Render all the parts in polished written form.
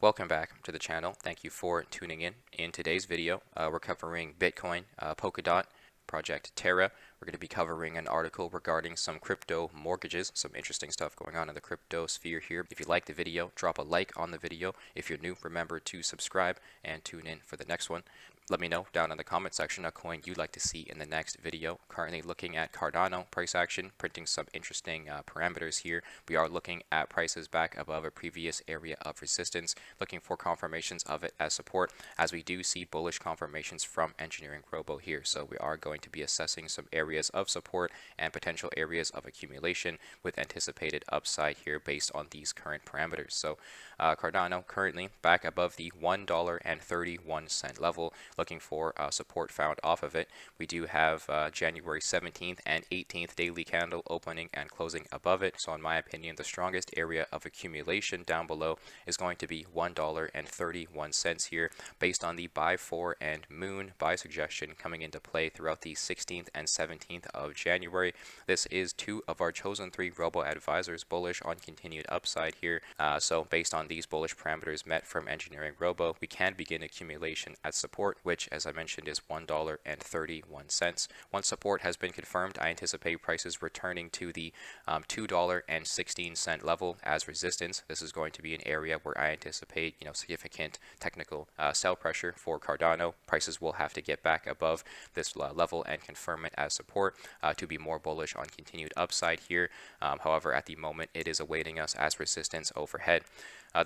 Welcome back to the channel. Thank you for tuning in. In today's video, we're covering Bitcoin, Polkadot, Project Terra. We're going to be covering an article regarding some crypto mortgages, some interesting stuff going on in the crypto sphere here. If you like the video, drop a like on the video. If you're new, remember to subscribe and tune in for the next one. Let me know down in the comment section a coin you'd like to see in the next video. Currently looking at Cardano price action, printing some interesting parameters here. We are looking at prices back above a previous area of resistance, looking for confirmations of it as support, as we do see bullish confirmations from EngineeringRobo here. So we are going to be assessing some areas of support and potential areas of accumulation with anticipated upside here based on these current parameters. So Cardano currently back above the $1.31 level, looking for support found off of it. We do have January 17th and 18th daily candle opening and closing above it. So in my opinion, the strongest area of accumulation down below is going to be $1.31 here, based on the buy for and moon buy suggestion coming into play throughout the 16th and 17th of January. This is two of our chosen three robo advisors bullish on continued upside here. So based on these bullish parameters met from EngineeringRobo, we can begin accumulation at support, which, as I mentioned, is $1.31. Once support has been confirmed, I anticipate prices returning to the $2.16 level as resistance. This is going to be an area where I anticipate, significant technical sell pressure for Cardano. Prices will have to get back above this level and confirm it as support to be more bullish on continued upside here. However, at the moment, it is awaiting us as resistance overhead.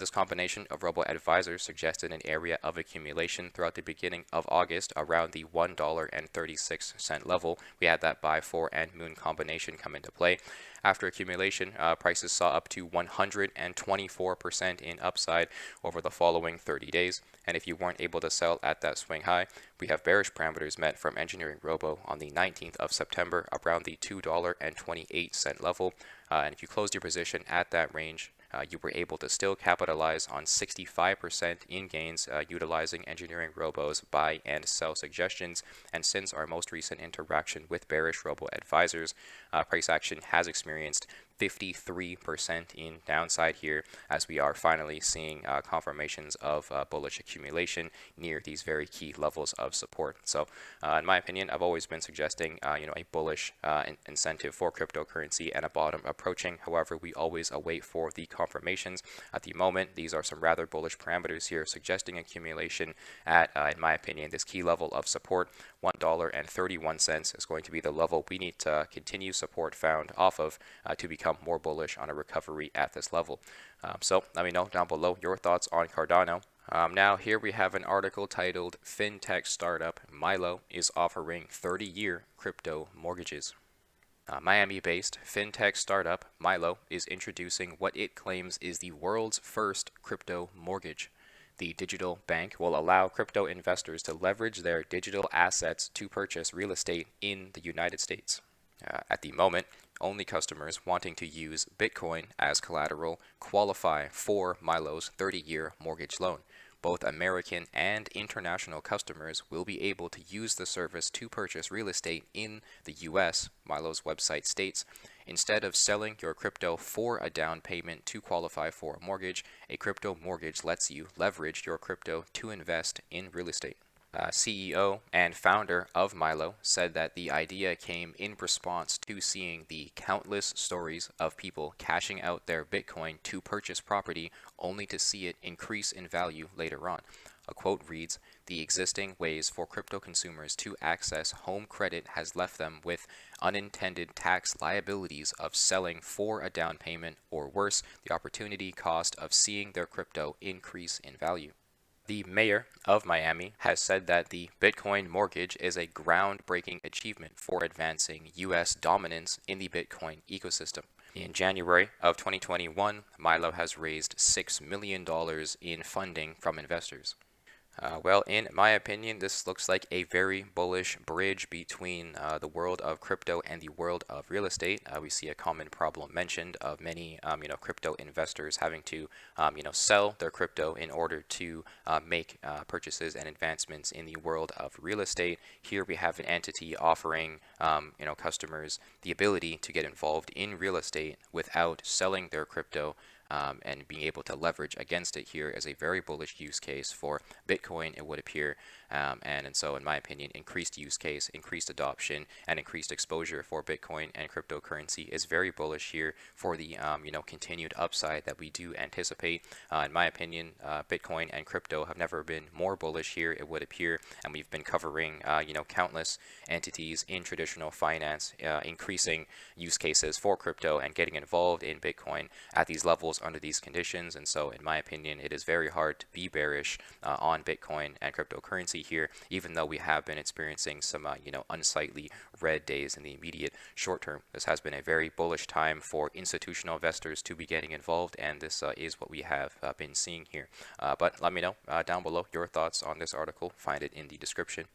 This combination of robo advisors suggested an area of accumulation throughout the beginning of August around the $1.36 level. We had that buy for and moon combination come into play. After accumulation, prices saw up to 124% in upside over the following 30 days. And if you weren't able to sell at that swing high, we have bearish parameters met from EngineeringRobo on the 19th of September around the $2.28 level. And if you closed your position at that range, you were able to still capitalize on 65% in gains utilizing EngineeringRobo's buy and sell suggestions. And since our most recent interaction with bearish robo advisors, price action has experienced 53% in downside here, as we are finally seeing confirmations of bullish accumulation near these very key levels of support. So in my opinion, I've always been suggesting a bullish incentive for cryptocurrency and a bottom approaching. However, we always await for the confirmations. At the moment, these are some rather bullish parameters here suggesting accumulation at, in my opinion, this key level of support. $1.31 is going to be the level we need to continue support found off of to become more bullish on a recovery at this level. So let me know down below your thoughts on Cardano. Now here we have an article titled "Fintech Startup Milo is Offering 30-Year Crypto Mortgages." Miami-based fintech startup Milo is introducing what it claims is the world's first crypto mortgage. The digital bank will allow crypto investors to leverage their digital assets to purchase real estate in the United States. At the moment, only customers wanting to use Bitcoin as collateral qualify for Milo's 30-year mortgage loan. Both American and international customers will be able to use the service to purchase real estate in the U.S., Milo's website states. Instead of selling your crypto for a down payment to qualify for a mortgage, a crypto mortgage lets you leverage your crypto to invest in real estate. CEO and founder of Milo said that the idea came in response to seeing the countless stories of people cashing out their Bitcoin to purchase property only to see it increase in value later on. A quote reads, "The existing ways for crypto consumers to access home credit has left them with unintended tax liabilities of selling for a down payment, or worse, the opportunity cost of seeing their crypto increase in value." The mayor of Miami has said that the Bitcoin mortgage is a groundbreaking achievement for advancing U.S. dominance in the Bitcoin ecosystem. In January of 2021, Milo has raised $6 million in funding from investors. Well, in my opinion, this looks like a very bullish bridge between the world of crypto and the world of real estate. We see a common problem mentioned of many, crypto investors having to, sell their crypto in order to make purchases and advancements in the world of real estate. Here we have an entity offering, customers the ability to get involved in real estate without selling their crypto and being able to leverage against it here is a very bullish use case for Bitcoin, it would appear. And so, in my opinion, increased use case, increased adoption, and increased exposure for Bitcoin and cryptocurrency is very bullish here for the continued upside that we do anticipate. In my opinion, Bitcoin and crypto have never been more bullish here, it would appear, and we've been covering countless entities in traditional finance, increasing use cases for crypto and getting involved in Bitcoin at these levels under these conditions. And so, in my opinion, it is very hard to be bearish on Bitcoin and cryptocurrency here, even though we have been experiencing some unsightly red days in the immediate short term. This has been a very bullish time for institutional investors to be getting involved, and this is what we have been seeing here. But let me know down below your thoughts on this article. Find it in the description.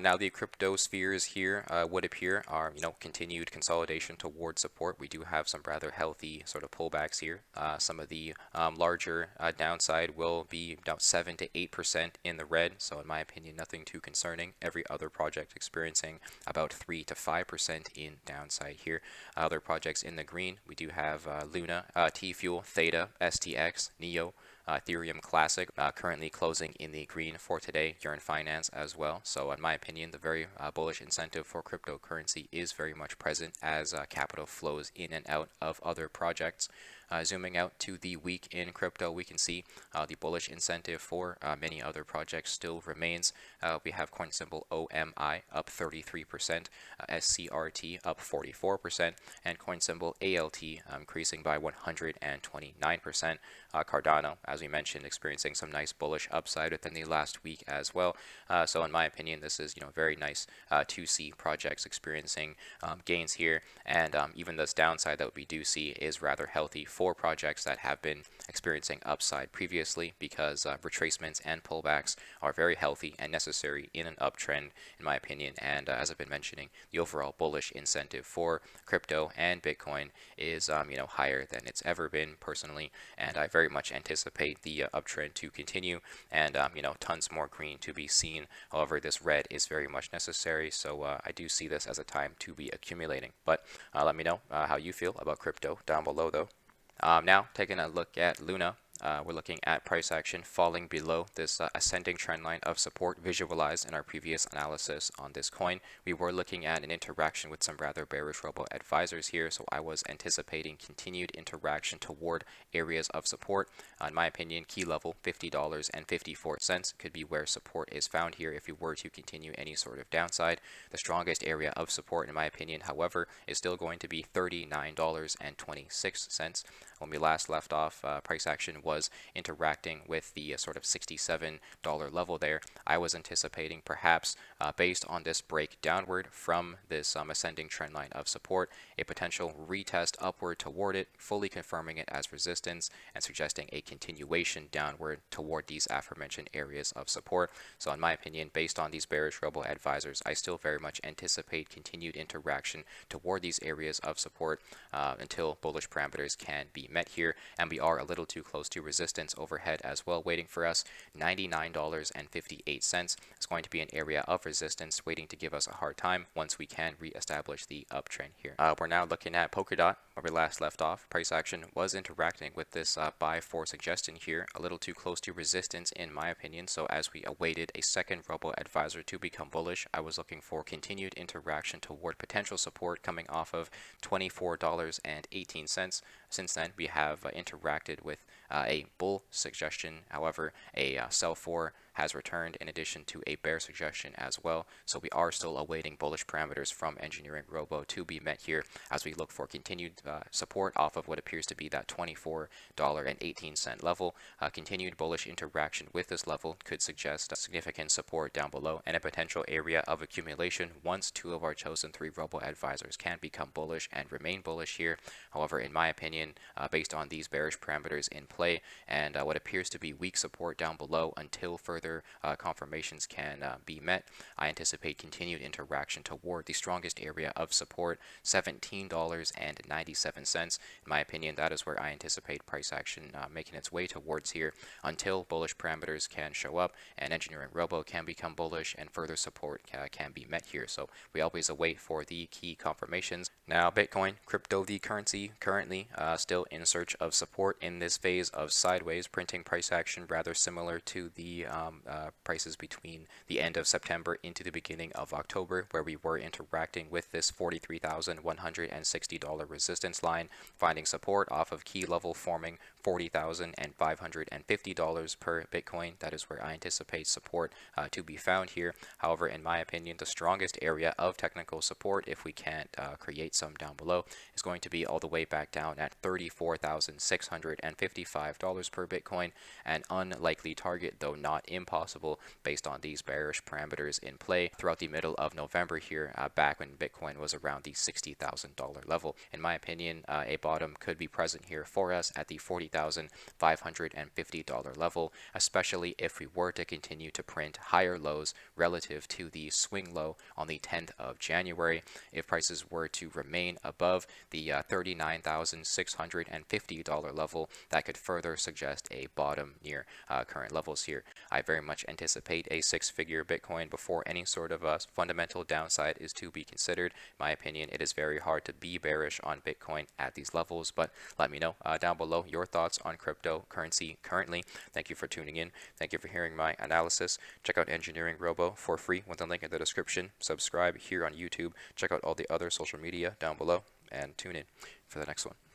Now the crypto spheres here would appear are continued consolidation towards support. We do have some rather healthy sort of pullbacks here. Some of the larger downside will be about 7 to 8% in the red. So in my opinion, nothing too concerning. Every other project experiencing about 3 to 5% in downside here. Other projects in the green, we do have Luna, T-Fuel, Theta, STX, Neo, Ethereum Classic currently closing in the green for today. Yearn Finance as well. So in my opinion, the very bullish incentive for cryptocurrency is very much present as capital flows in and out of other projects. Zooming out to the week in crypto, we can see the bullish incentive for many other projects still remains. We have coin symbol OMI up 33%, SCRT up 44%, and coin symbol ALT increasing by 129%. Cardano, as we mentioned, experiencing some nice bullish upside within the last week as well. So in my opinion, this is very nice to see projects experiencing gains here, and even this downside that we do see is rather healthy for projects that have been experiencing upside previously, because retracements and pullbacks are very healthy and necessary in an uptrend, in my opinion. And as I've been mentioning, the overall bullish incentive for crypto and Bitcoin is higher than it's ever been personally, and I very much anticipate the uptrend to continue, and tons more green to be seen. However, this red is very much necessary, so I do see this as a time to be accumulating. But let me know how you feel about crypto down below though. Now taking a look at Luna. We're looking at price action falling below this ascending trend line of support visualized in our previous analysis on this coin. We were looking at an interaction with some rather bearish Robo advisors here, so I was anticipating continued interaction toward areas of support. In my opinion, key level $50.54 could be where support is found here if you were to continue any sort of downside. The strongest area of support, in my opinion, however, is still going to be $39.26. When we last left off, price action was interacting with the sort of $67 level there. I was anticipating perhaps based on this break downward from this ascending trend line of support, a potential retest upward toward it, fully confirming it as resistance and suggesting a continuation downward toward these aforementioned areas of support. So in my opinion, based on these bearish Robo advisors, I still very much anticipate continued interaction toward these areas of support until bullish parameters can be met here, and we are a little too close to resistance overhead as well waiting for us. $99.58 is going to be an area of resistance waiting to give us a hard time once we can reestablish the uptrend here. We're now looking at Polkadot, where we last left off. Price action was interacting with this buy for suggestion here, a little too close to resistance in my opinion. So as we awaited a second Robo advisor to become bullish, I was looking for continued interaction toward potential support coming off of $24.18. Since then, we have interacted with a bull suggestion. However, a sell for has returned in addition to a bear suggestion as well. So we are still awaiting bullish parameters from EngineeringRobo to be met here as we look for continued support off of what appears to be that $24.18 level. Continued bullish interaction with this level could suggest significant support down below and a potential area of accumulation once two of our chosen three Robo advisors can become bullish and remain bullish here. However, in my opinion, based on these bearish parameters in play and what appears to be weak support down below until further confirmations can be met, I anticipate continued interaction toward the strongest area of support, $17.97. In my opinion, that is where I anticipate price action making its way towards here until bullish parameters can show up and EngineeringRobo can become bullish and further support can be met here. So we always await for the key confirmations. Now, Bitcoin, crypto, the currency currently still in search of support in this phase of sideways printing price action, rather similar to the prices between the end of September into the beginning of October, where we were interacting with this $43,160 resistance line, finding support off of key level forming $40,550 per Bitcoin. That is where I anticipate support to be found here. However, in my opinion, the strongest area of technical support, if we can't create some down below, is going to be all the way back down at $34,655 per Bitcoin. An unlikely target, though not impossible, based on these bearish parameters in play throughout the middle of November here, back when Bitcoin was around the $60,000 level. In my opinion, a bottom could be present here for us at the $40,550 level, especially if we were to continue to print higher lows relative to the swing low on the 10th of January. If prices were to remain above the $39,650 level, that could further suggest a bottom near current levels here. I very much anticipate a six-figure Bitcoin before any sort of fundamental downside is to be considered. In my opinion, it is very hard to be bearish on Bitcoin at these levels, but let me know down below your thoughts on cryptocurrency currently. Thank you for tuning in. Thank you for hearing my analysis. Check out EngineeringRobo for free with the link in the description. Subscribe here on YouTube. Check out all the other social media down below and tune in for the next one.